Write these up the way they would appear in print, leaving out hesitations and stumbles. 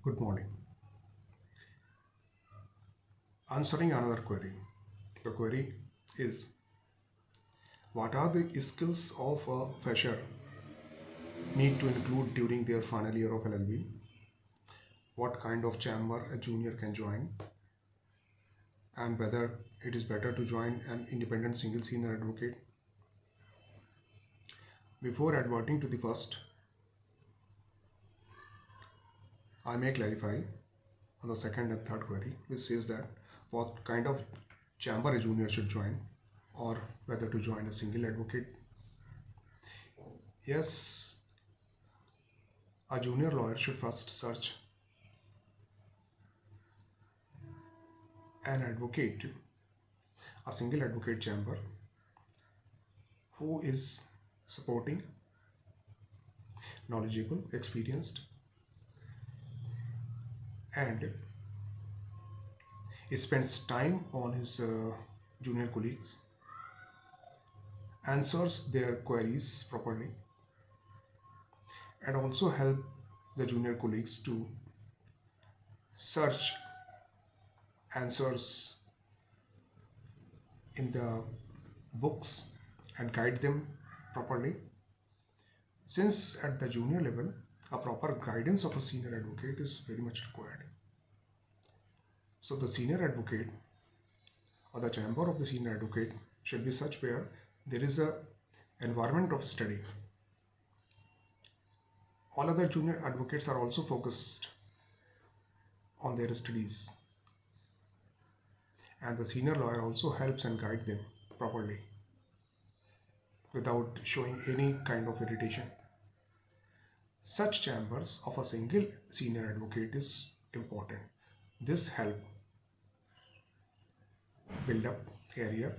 Good morning. Answering another query. The query is, what are the skills of a fresher need to include during their final year of LLB? What kind of chamber a junior can join? And whether it is better to join an independent single senior advocate? Before adverting to the first, I may clarify on the second and third query, which says that what kind of chamber a junior should join or whether to join a single advocate. Yes, a junior lawyer should first search an advocate, a single advocate chamber who is supporting, knowledgeable, experienced, and he spends time on his junior colleagues, answers their queries properly, and also help the junior colleagues to search answers in the books and guide them properly. Since at the junior level, a proper guidance of a senior advocate is very much required. So the senior advocate or the chamber of the senior advocate should be such where there is a environment of study. All other junior advocates are also focused on their studies, and the senior lawyer also helps and guides them properly without showing any kind of irritation. Such chambers of a single senior advocate is important. This helps build up career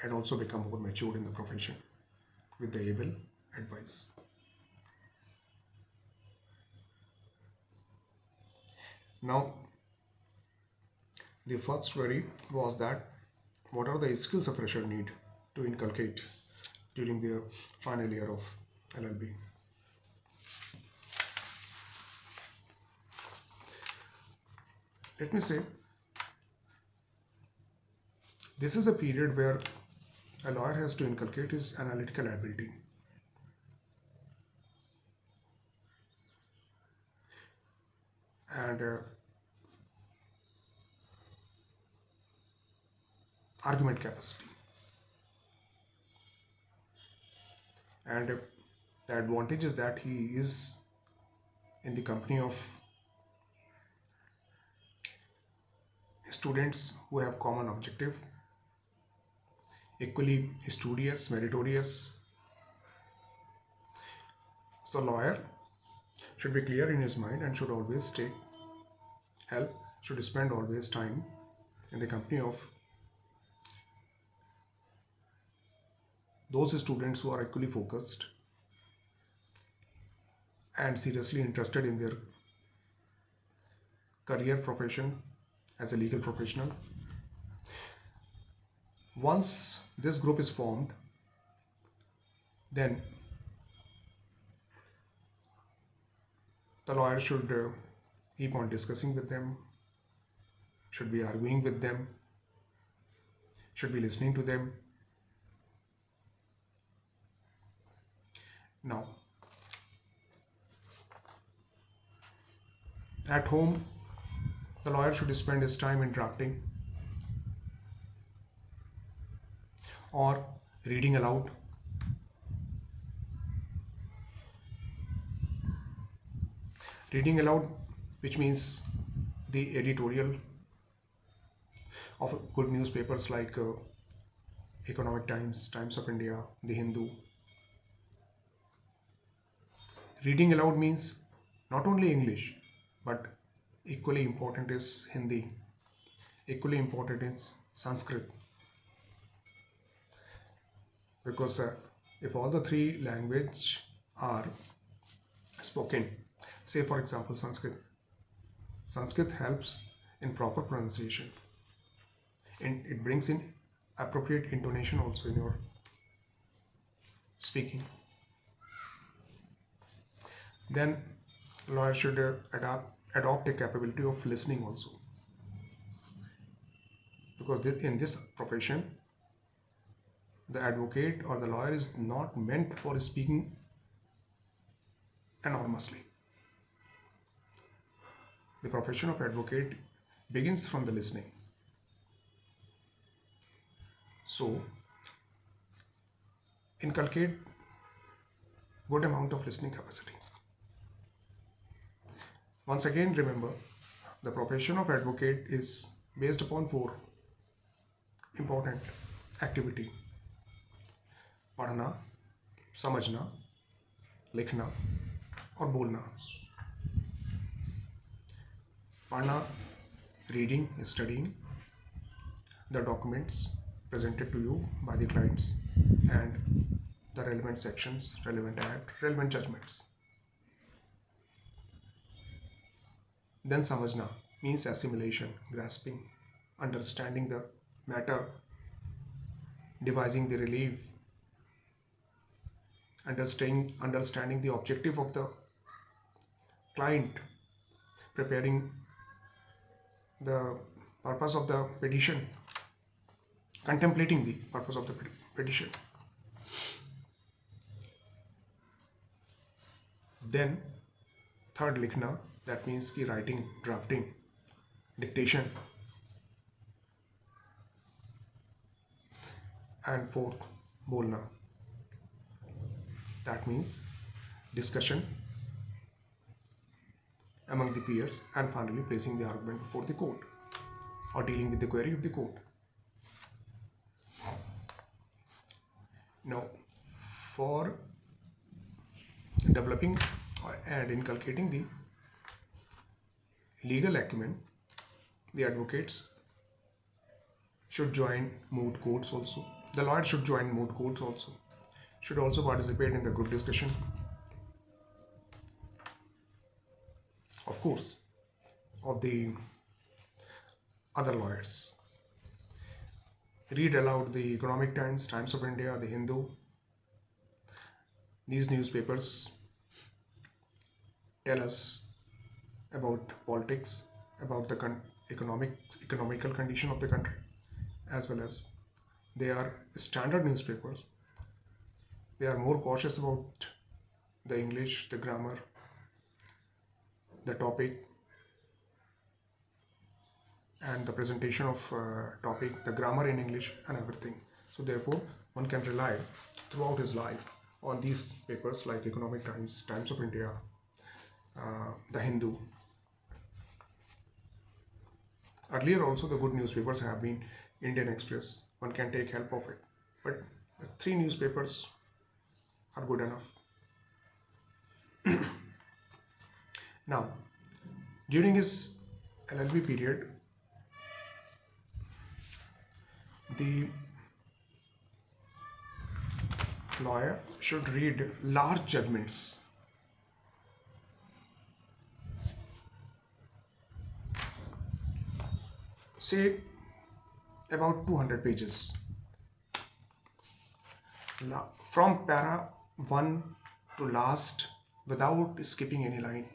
and also become more matured in the profession with the able advice. Now, the first query was that what are the skills a fresher need to inculcate during their final year of LLB? Let me say, this is a period where a lawyer has to inculcate his analytical ability. And argument capacity. And the advantage is that he is in the company of students who have common objective, equally studious, meritorious. So lawyer should be clear in his mind and should always take help, should spend always time in the company of those students who are equally focused and seriously interested in their career profession as a legal professional. Once this group is formed, then the lawyer should keep on discussing with them, should be arguing with them, should be listening to them. Now, at home, the lawyer should spend his time in drafting or reading aloud. Reading aloud, which means the editorial of good newspapers like Economic Times, Times of India, The Hindu. Reading aloud means not only English, but equally important is Hindi, equally important is Sanskrit. Because if all the three languages are spoken, say for example Sanskrit helps in proper pronunciation and it brings in appropriate intonation also in your speaking. Then lawyer should adopt a capability of listening also, because in this profession the advocate or the lawyer is not meant for speaking enormously. The profession of advocate begins from the listening. So inculcate good amount of listening capacity. Once again, remember, the profession of advocate is based upon four important activity: पढ़ना, समझना, लिखना और बोलना. पढ़ना, reading, studying the documents presented to you by the clients and the relevant sections, relevant act, relevant judgments. Then samajna means assimilation, grasping, understanding the matter, devising the relief, understanding the objective of the client, preparing the purpose of the petition, contemplating the purpose of the petition. Then third, likhna, that means ki writing, drafting, dictation. And fourth, bolna, that means discussion among the peers, and finally placing the argument before the court or dealing with the query of the court. Now, for developing and inculcating the legal acumen, the advocates should join moot courts also. The lawyer should join moot courts also. Should also participate in the group discussion. Of course, of the other lawyers. Read aloud the Economic Times, Times of India, the Hindu. These newspapers tell us about politics, about the economical condition of the country, as well as they are standard newspapers. They are more cautious about the English, the grammar, the topic, and the presentation of topic, the grammar in English and everything. So therefore, one can rely throughout his life on these papers like Economic Times, Times of India, the Hindu. Earlier also the good newspapers have been Indian Express. One can take help of it. But the three newspapers are good enough. Now, during his LLB period, the lawyer should read large judgments. Say about 200 pages. From para 1 to last without skipping any line.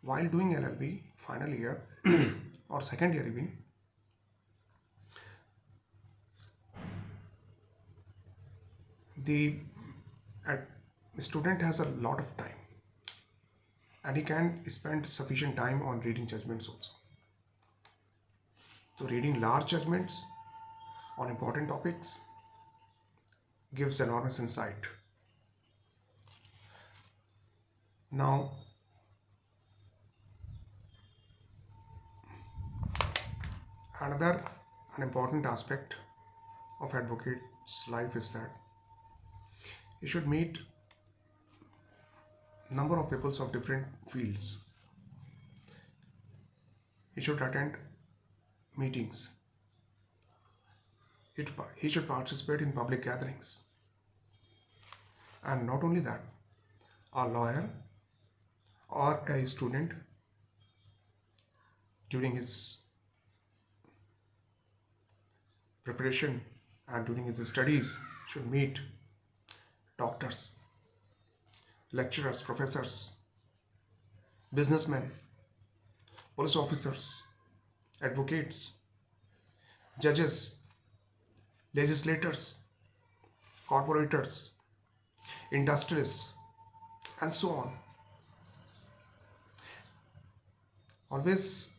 While doing LLB final year or second year even, the student has a lot of time and he can spend sufficient time on reading judgments also. So reading large judgments on important topics gives enormous insight. Now, an important aspect of advocate's life is that he should meet number of people of different fields. He should attend meetings. He should participate in public gatherings. And not only that, a lawyer or a student during his preparation and during his studies should meet doctors, lecturers, professors, businessmen, police officers, advocates, judges, legislators, corporators, industrialists, and so on. Always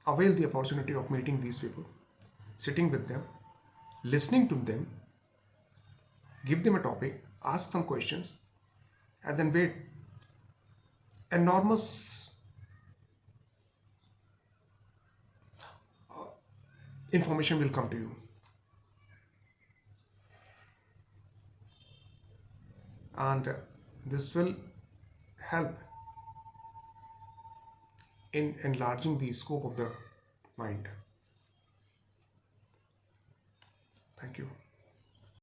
avail the opportunity of meeting these people, sitting with them, listening to them, give them a topic, ask some questions, and then wait. Enormous information will come to you, and this will help in enlarging the scope of the mind. Thank you.